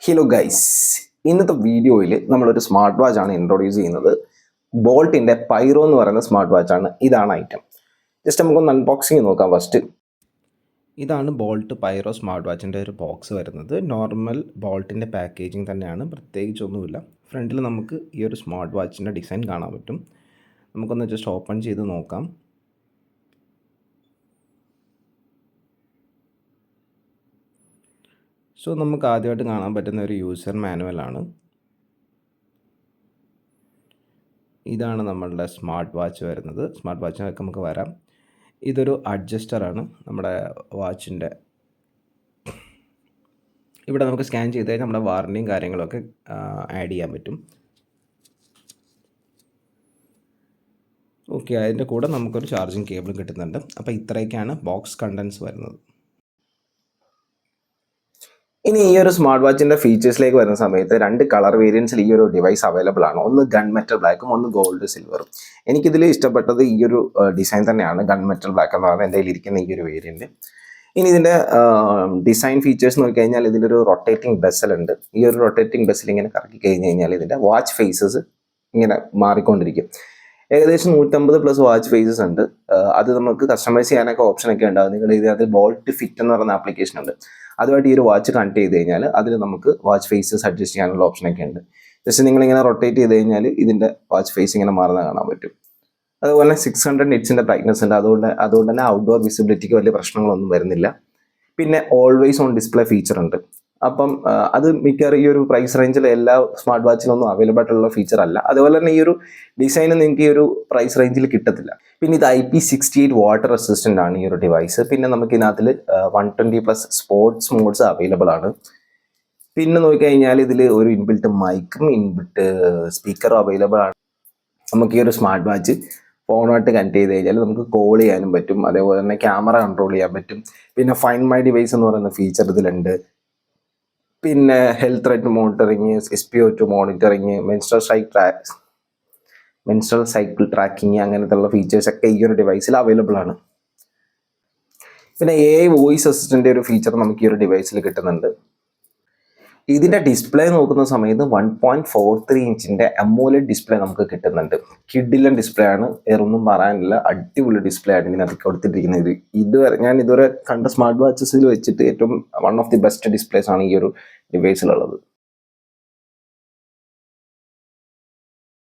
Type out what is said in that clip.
Hello guys, ഇന്നത്തെ വീഡിയോയിൽ നമ്മളൊരു സ്മാർട്ട് വാച്ച് ആണ് ഇൻട്രൊഡ്യൂസ് ചെയ്യുന്നത്. ബോൾട്ടിൻ്റെ പൈറോ എന്ന് പറയുന്ന സ്മാർട്ട് വാച്ചാണ്. ഇതാണ് ഐറ്റം. ജസ്റ്റ് നമുക്കൊന്ന് അൺബോക്സിങ് നോക്കാം ഫസ്റ്റ്. ഇതാണ് ബോൾട്ട് പൈറോ സ്മാർട്ട് വാച്ചിൻ്റെ ഒരു ബോക്സ് വരുന്നത്. നോർമൽ ബോൾട്ടിൻ്റെ പാക്കേജിങ് തന്നെയാണ്, പ്രത്യേകിച്ചൊന്നുമില്ല. ഫ്രണ്ടിൽ നമുക്ക് ഈ ഒരു സ്മാർട്ട് വാച്ചിൻ്റെ ഡിസൈൻ കാണാൻ പറ്റും. നമുക്കൊന്ന് ജസ്റ്റ് ഓപ്പൺ ചെയ്ത് നോക്കാം. സോ നമുക്ക് ആദ്യമായിട്ട് കാണാൻ പറ്റുന്ന ഒരു യൂസർ മാനുവലാണ്. ഇതാണ് നമ്മളുടെ സ്മാർട്ട് വാച്ച് വരുന്നത്. സ്മാർട്ട് വാച്ചിനൊക്കെ നമുക്ക് വരാം. ഇതൊരു അഡ്ജസ്റ്ററാണ് നമ്മുടെ വാച്ചിൻ്റെ. ഇവിടെ നമുക്ക് സ്കാൻ ചെയ്ത് കഴിഞ്ഞാൽ നമ്മുടെ വാറണ്ടിയും കാര്യങ്ങളൊക്കെ ആഡ് ചെയ്യാൻ പറ്റും. ഓക്കെ, അതിൻ്റെ കൂടെ നമുക്കൊരു ചാർജിങ് കേബിൾ കിട്ടുന്നുണ്ട്. അപ്പോൾ ഇത്രയൊക്കെയാണ് ബോക്സ് കണ്ടൻസ് വരുന്നത്. ഇനി ഈ ഒരു സ്മാർട്ട് വാച്ചിൻ്റെ ഫീച്ചേഴ്സിലേക്ക് വരുന്ന സമയത്ത് 2 കളർ വേരിയൻസിൽ ഈ ഒരു ഡിവൈസ് അവൈലബിൾ ആണ്. ഒന്ന് ഗൺ മെറ്റൽ ബ്ലാക്കും, ഒന്ന് ഗോൾഡ് സിൽവറും. എനിക്കിതിൽ ഇഷ്ടപ്പെട്ടത് ഈ ഒരു ഡിസൈൻ തന്നെയാണ്. ഗൺ മെറ്റൽ ബ്ലാക്ക് എന്നാണ് എൻ്റെ കയ്യിലിരിക്കുന്ന ഈ ഒരു വേരിയൻറ്റ്. ഇനി ഇതിൻ്റെ ഡിസൈൻ ഫീച്ചേഴ്സ് നോക്കിക്കഴിഞ്ഞാൽ ഇതിലൊരു റൊട്ടേറ്റിംഗ് ബെസൽ ഉണ്ട്. ഈ ഒരു റൊട്ടേറ്റിംഗ് ബെസൽ ഇങ്ങനെ കറക്കി കഴിഞ്ഞ് കഴിഞ്ഞാൽ ഇതിൻ്റെ വാച്ച് ഫേസസ് ഇങ്ങനെ മാറിക്കൊണ്ടിരിക്കും. ഏകദേശം 150+ വാച്ച് ഫേസസ് ഉണ്ട്. അത് നമുക്ക് കസ്റ്റമൈസ് ചെയ്യാനൊക്കെ ഓപ്ഷനൊക്കെ ഉണ്ടാകും. നിങ്ങൾ അതിൽ ബോൾട്ട് ഫിറ്റ് എന്ന് പറയുന്ന ആപ്ലിക്കേഷൻ ഉണ്ട്. അതുമായിട്ട് ഈ ഒരു വാച്ച് കണക്ട് ചെയ്ത് കഴിഞ്ഞാൽ അതിൽ നമുക്ക് വാച്ച് ഫേസസ് അഡ്ജസ്റ്റ് ചെയ്യാനുള്ള ഓപ്ഷനൊക്കെ ഉണ്ട്. ജസ്റ്റ് നിങ്ങളിങ്ങനെ റൊട്ടേറ്റ് ചെയ്ത് കഴിഞ്ഞാൽ ഇതിൻ്റെ വാച്ച് ഫേസ് ഇങ്ങനെ മാറുന്ന കാണാൻ പറ്റും. അതുപോലെ 600 നിറ്റ്സിൻ്റെ ബ്രൈറ്റ്നസ് ഉണ്ട്. അതുകൊണ്ട് തന്നെ ഔട്ട്ഡോർ വിസിബിലിറ്റിക്ക് വലിയ പ്രശ്നങ്ങളൊന്നും വരുന്നില്ല. പിന്നെ ഓൾവേസ് ഓൺ ഡിസ്പ്ലേ ഫീച്ചർ ഉണ്ട്. അപ്പം അത് മിക്കവാറും ഈ ഒരു പ്രൈസ് റേഞ്ചിൽ എല്ലാ സ്മാർട്ട് വാച്ചിലൊന്നും അവൈലബിൾ ആയിട്ടുള്ള ഫീച്ചർ അല്ല. അതുപോലെ തന്നെ ഈ ഒരു ഡിസൈൻ നിങ്ങൾക്ക് ഈ ഒരു പ്രൈസ് റേഞ്ചിൽ കിട്ടത്തില്ല. പിന്നെ ഇത് IP68 വാട്ടർ റെസിസ്റ്റൻ്റ് ആണ് ഈ ഒരു ഡിവൈസ്. പിന്നെ നമുക്ക് ഇതിനകത്തിൽ 120+ സ്പോർട്സ് മോഡ്സ് അവൈലബിൾ ആണ്. പിന്നെ നോക്കിക്കഴിഞ്ഞാൽ ഇതിൽ ഒരു ഇൻബിൽട്ട് മൈക്കും ഇൻബിൽട്ട് സ്പീക്കറും അവൈലബിൾ ആണ്. നമുക്ക് ഈ ഒരു സ്മാർട്ട് വാച്ച് ഫോണുമായിട്ട് കണക്ട് ചെയ്ത് കഴിഞ്ഞാൽ നമുക്ക് കോൾ ചെയ്യാനും പറ്റും. അതേപോലെ തന്നെ ക്യാമറ കൺട്രോൾ ചെയ്യാൻ പറ്റും. പിന്നെ ഫൈൻഡ് മൈ ഡിവൈസ് എന്ന് പറയുന്ന ഫീച്ചർ ഇതിലുണ്ട്. പിന്നെ health rate monitoring, SpO2 monitoring, menstrual cycle tracking, അങ്ങനത്തെ ഉള്ള ഫീച്ചേഴ്സൊക്കെ ഈ ഒരു ഡിവൈസിൽ അവൈലബിൾ ആണ്. പിന്നെ AI വോയിസ് അസിസ്റ്റൻ്റ് ഒരു ഫീച്ചർ നമുക്ക് ഈ ഒരു ഡിവൈസിൽ കിട്ടുന്നുണ്ട്. ഇതിൻ്റെ ഡിസ്പ്ലേ നോക്കുന്ന സമയത്ത് 1.43 ഇഞ്ചിൻ്റെ AMOLED ഡിസ്പ്ലേ നമുക്ക് കിട്ടുന്നുണ്ട്. കിഡിലൻ ഡിസ്പ്ലേ ആണ്, വേറൊന്നും പറയാനില്ല. അടിപൊളി ഡിസ്പ്ലേ ആണ് ഇതിനകത്ത് കൊടുത്തിട്ടിരിക്കുന്നത്. ഞാൻ ഇതുവരെ കണ്ട സ്മാർട്ട് വാച്ചസിൽ വെച്ചിട്ട് ഏറ്റവും one of the best displays ആണ് ഈ ഒരു ഡിവൈസിലുള്ളത്.